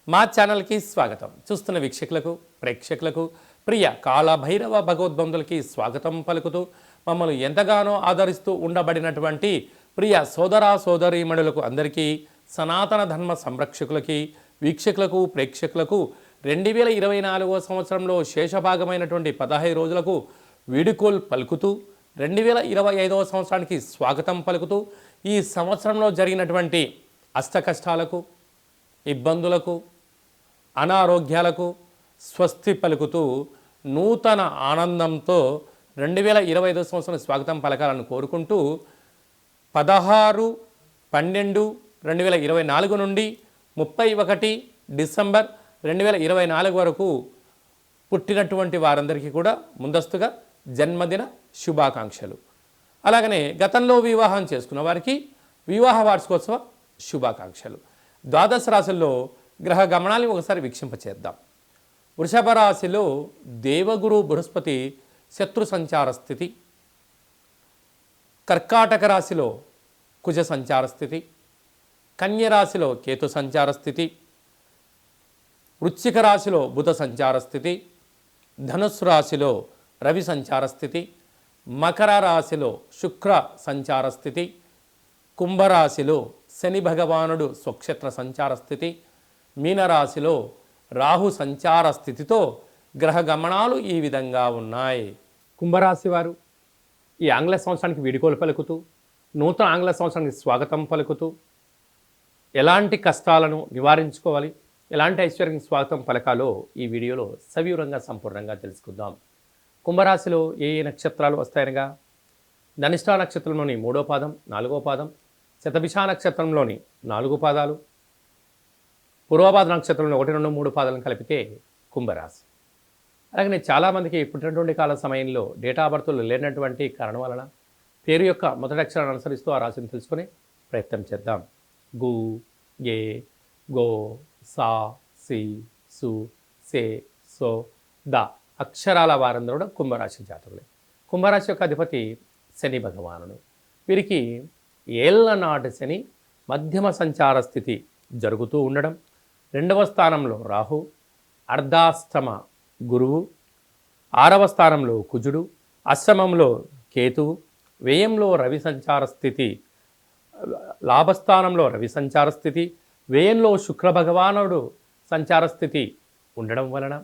మా ఛానల్కి స్వాగతం. చూస్తున్న వీక్షకులకు ప్రేక్షకులకు ప్రియ కాళభైరవ భగవద్బంధులకి స్వాగతం పలుకుతూ మమ్మల్ని ఎంతగానో ఆదరిస్తూ ఉండబడినటువంటి ప్రియ సోదర సోదరీమణులకు అందరికీ సనాతన ధర్మ సంరక్షకులకి వీక్షకులకు ప్రేక్షకులకు 2024 సంవత్సరంలో శేషభాగమైనటువంటి 15 రోజులకు వీడుకోలు పలుకుతూ 2025 సంవత్సరానికి స్వాగతం పలుకుతూ ఈ సంవత్సరంలో జరిగినటువంటి అష్టకష్టాలకు ఇబ్బందులకు అనారోగ్యాలకు స్వస్తి పలుకుతూ నూతన ఆనందంతో 2025 సంవత్సరం స్వాగతం పలకాలని కోరుకుంటూ 16/12/2024 నుండి 31 డిసెంబర్ 2024 వరకు పుట్టినటువంటి వారందరికీ కూడా ముందస్తుగా జన్మదిన శుభాకాంక్షలు. అలాగనే గతంలో వివాహం చేసుకున్న వారికి వివాహ వార్షికోత్సవ శుభాకాంక్షలు. ద్వాదశ రాశుల్లో గ్రహ గమనాన్ని ఒకసారి వీక్షింపచేద్దాం. వృషభ రాశిలో దేవగురు బృహస్పతి శత్రు సంచార స్థితి, కర్కాటక రాశిలో కుజ సంచార స్థితి, కన్య రాశిలో కేతు సంచార స్థితి, వృశ్చిక రాశిలో బుధ సంచార స్థితి, ధనుస్సు రాశిలో రవి సంచార స్థితి, మకర రాశిలో శుక్ర సంచార స్థితి, కుంభరాశిలో శని భగవానుడు స్వక్షేత్ర సంచార స్థితి, మీనరాశిలో రాహు సంచార స్థితితో గ్రహ గమనాలు ఈ విధంగా ఉన్నాయి. కుంభరాశి వారు ఈ ఆంగ్ల సంవత్సరానికి వీడుకోలు పలుకుతూ నూతన ఆంగ్ల సంవత్సరానికి స్వాగతం పలుకుతూ ఎలాంటి కష్టాలను నివారించుకోవాలి, ఎలాంటి ఐశ్వర్యానికి స్వాగతం పలకాలో ఈ వీడియోలో సవివరంగా సంపూర్ణంగా తెలుసుకుందాం. కుంభరాశిలో ఏ ఏ నక్షత్రాలు వస్తాయనగా ధనిష్ఠా నక్షత్రంలోని 3వ పాదం 4వ పాదం, శతభిష నక్షత్రంలోని 4 పాదాలు, పూర్వపాద నక్షత్రంలో 1, 2, 3 పాదాలను కలిపితే కుంభరాశి. అలాగే చాలామందికి పుట్టినటువంటి కాల సమయంలో డేటా ఆఫ్ బర్త్లు లేనటువంటి కారణం వలన పేరు యొక్క మొదటి అక్షరాన్ని అనుసరిస్తూ ఆ రాశిని తెలుసుకునే ప్రయత్నం చేద్దాం. గు, గే, గో, సా, సి, సు, సే, సో, ద అక్షరాల వారందరూ కూడా కుంభరాశి జాతకులే. కుంభరాశి యొక్క అధిపతి శని భగవానుడు. వీరికి ఏళ్లనాటి శని మధ్యమ సంచార స్థితి జరుగుతూ ఉండడం, 2వ స్థానంలో రాహు, అర్ధాష్టమ గురువు, 6వ స్థానంలో కుజుడు, అష్టమంలో కేతువు, వ్యయంలో రవి సంచార స్థితి, లాభస్థానంలో రవి సంచార స్థితి, వ్యయంలో శుక్ర భగవానుడు సంచార స్థితి ఉండడం వలన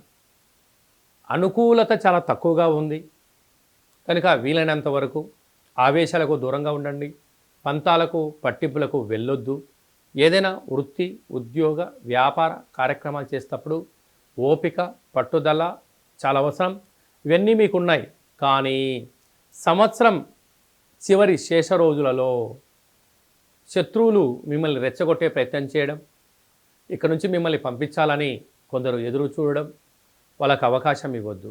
అనుకూలత చాలా తక్కువగా ఉంది. కనుక వీలైనంత వరకు ఆవేశాలకు దూరంగా ఉండండి, పంతాలకు పట్టింపులకు వెళ్ళొద్దు. ఏదైనా వృత్తి ఉద్యోగ వ్యాపార కార్యక్రమాలు చేసేటప్పుడు ఓపిక పట్టుదల చాలా అవసరం. ఇవన్నీ మీకున్నాయి. కానీ సంవత్సరం చివరి శేష రోజులలో శత్రువులు మిమ్మల్ని రెచ్చగొట్టే ప్రయత్నం చేయడం, ఇక్కడ నుంచి మిమ్మల్ని పంపించాలని కొందరు ఎదురు చూడడం, వాళ్ళకు అవకాశం ఇవ్వద్దు.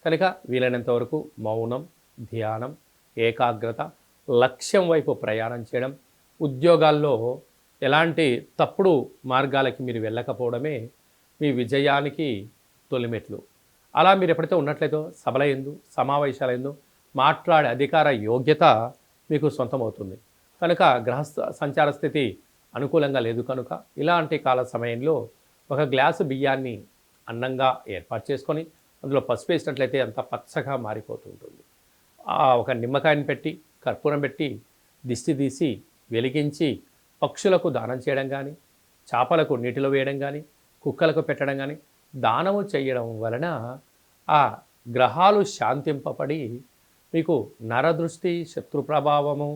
కనుక వీలైనంత వరకు మౌనం, ధ్యానం, ఏకాగ్రత, లక్ష్యం వైపు ప్రయాణం చేయడం, ఉద్యోగాల్లో ఎలాంటి తప్పుడు మార్గాలకి మీరు వెళ్ళకపోవడమే మీ విజయానికి తొలిమెట్లు. అలా మీరు ఎప్పుడైతే ఉన్నట్లయితే సభల యందు సమావేశాల యందు మాట్లాడే అధికార యోగ్యత మీకు సొంతమవుతుంది. కనుక గ్రహ సంచార స్థితి అనుకూలంగా లేదు. కనుక ఇలాంటి కాల సమయంలో ఒక గ్లాసు బియ్యాన్ని అన్నంగా ఏర్పాటు చేసుకొని అందులో పసుపు వేసినట్లయితే అంత పచ్చగా మారిపోతుంటుంది. ఒక నిమ్మకాయని పెట్టి కర్పూరం పెట్టి దిష్టి తీసి వెలిగించి పక్షులకు దానం చేయడం కానీ, చేపలకు నీటిలో వేయడం కానీ, కుక్కలకు పెట్టడం కానీ దానము చేయడం వలన ఆ గ్రహాలు శాంతింపబడి మీకు నరదృష్టి, శత్రు ప్రభావము,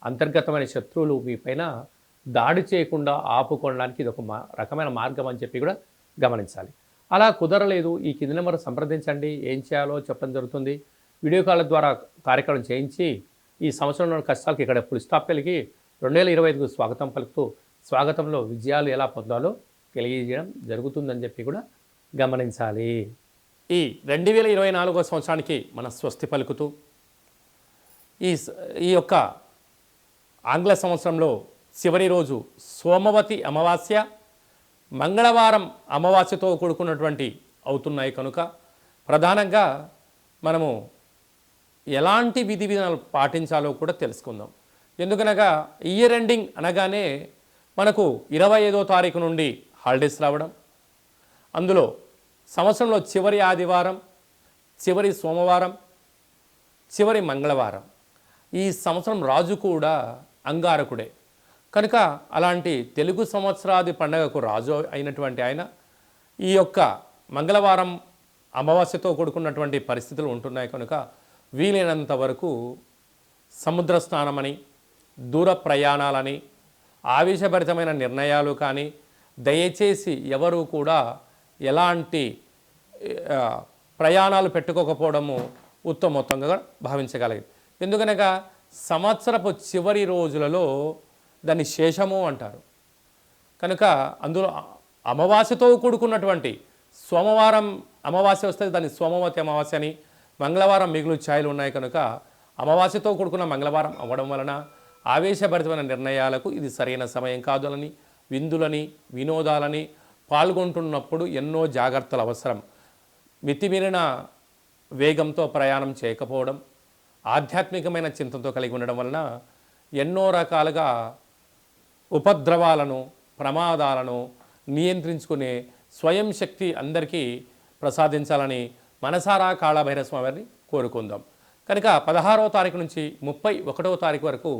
అంతర్గతమైన శత్రువులు మీ పైన దాడి చేయకుండా ఆపుకోవడానికి ఇది ఒక రకమైన మార్గం అని చెప్పి కూడా గమనించాలి. అలా కుదరలేదు, ఈ కింది నెంబర్ సంప్రదించండి, ఏం చేయాలో చెప్పడం జరుగుతుంది. వీడియో కాల్ ద్వారా కార్యక్రమం చేయించి ఈ సంవత్సరంలో కష్టాలకి ఇక్కడ ఫుల్ స్టాప్ కలిగి 2025కు స్వాగతం పలుకుతూ స్వాగతంలో విజయాలు ఎలా పొందాలో తెలియజేయడం జరుగుతుందని చెప్పి కూడా గమనించాలి. ఈ 2024 సంవత్సరానికి మన స్వస్తి పలుకుతూ ఈ యొక్క ఆంగ్ల సంవత్సరంలో చివరి రోజు సోమవతి అమావాస్య, మంగళవారం అమావాస్యతో కూడుకున్నటువంటి అవుతున్నాయి. కనుక ప్రధానంగా మనము ఎలాంటి విధి విధానాలు పాటించాలో కూడా తెలుసుకుందాం. ఎందుకనగా ఇయర్ ఎండింగ్ అనగానే మనకు 25వ తారీఖు నుండి హాలిడేస్ రావడం, అందులో సంవత్సరంలో చివరి ఆదివారం, చివరి సోమవారం, చివరి మంగళవారం. ఈ సంవత్సరం రాజు కూడా అంగారకుడే కనుక అలాంటి తెలుగు సంవత్సరాది పండగకు రాజు అయినటువంటి ఆయన ఈ యొక్క మంగళవారం అమావాస్యతో కూడుకున్నటువంటి పరిస్థితులు ఉంటున్నాయి కనుక వీలైనంత వరకు సముద్ర స్నానమని, దూర ప్రయాణాలని, ఆవేశభరితమైన నిర్ణయాలు కానీ దయచేసి ఎవరు కూడా ఎలాంటి ప్రయాణాలు పెట్టుకోకపోవడము ఉత్తమోత్తంగా భావించగలిగింది. ఎందుకనగా సంవత్సరపు చివరి రోజులలో దాన్ని శేషము అంటారు కనుక అందులో అమావాస్యతో కూడుకున్నటువంటి సోమవారం అమావాస్య వస్తే దాన్ని సోమవతి అమావాస్య అని, మంగళవారం మిగులు ఛాయలు ఉన్నాయి కనుక అమావాస్యతో కూడుకున్న మంగళవారం అవ్వడం వలన ఆవేశభరితమైన నిర్ణయాలకు ఇది సరైన సమయం కాదులని, విందులని, వినోదాలని పాల్గొంటున్నప్పుడు ఎన్నో జాగ్రత్తలు అవసరం. మితిమీరిన వేగంతో ప్రయాణం చేయకపోవడం, ఆధ్యాత్మికమైన చింతనతో కలిగి ఉండడం వలన ఎన్నో రకాలుగా ఉపద్రవాలను, ప్రమాదాలను నియంత్రించుకునే స్వయం శక్తి అందరికీ ప్రసాదించాలని మనసారా కాళభైరవ స్వామిని కోరుకుందాం. కనుక 16వ తారీఖు నుంచి 31వ తారీఖు వరకు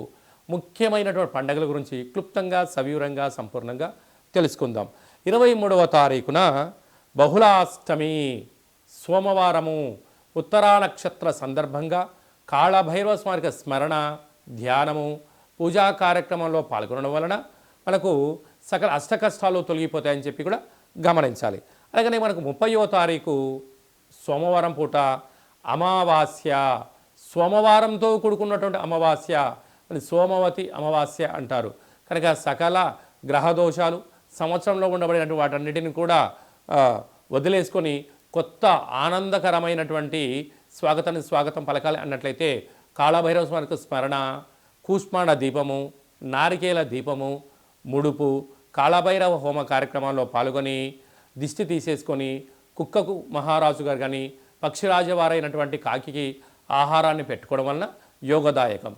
ముఖ్యమైనటువంటి పండుగల గురించి క్లుప్తంగా, సవివరంగా, సంపూర్ణంగా తెలుసుకుందాం. 23వ తారీఖున బహుళాష్టమి సోమవారము ఉత్తరా నక్షత్ర సందర్భంగా కాళభైరవ స్వామికి స్మరణ, ధ్యానము, పూజా కార్యక్రమంలో పాల్గొనడం వలన మనకు సకల అష్టకష్టాలు తొలగిపోతాయని చెప్పి కూడా గమనించాలి. అలాగనే మనకు 30వ తారీఖు సోమవారం పూట అమావాస్య, సోమవారంతో కూడుకున్నటువంటి అమావాస్య, సోమవతి అమావాస్య అంటారు కనుక సకల గ్రహదోషాలు సంవత్సరంలో ఉండబడినటువంటి వాటన్నిటిని కూడా వదిలేసుకొని కొత్త ఆనందకరమైనటువంటి స్వాగతం పలకాలి అన్నట్లయితే కాళభైరవ స్వామికి స్మరణ, కూష్మాండ దీపము, నారికేల దీపము, ముడుపు, కాళభైరవ హోమ కార్యక్రమాల్లో పాల్గొని దిష్టి తీసేసుకొని కుక్కకు మహారాజు గారు కానీ పక్షిరాజవారైనటువంటి కాకికి ఆహారాన్ని పెట్టుకోవడం వలన యోగదాయకం.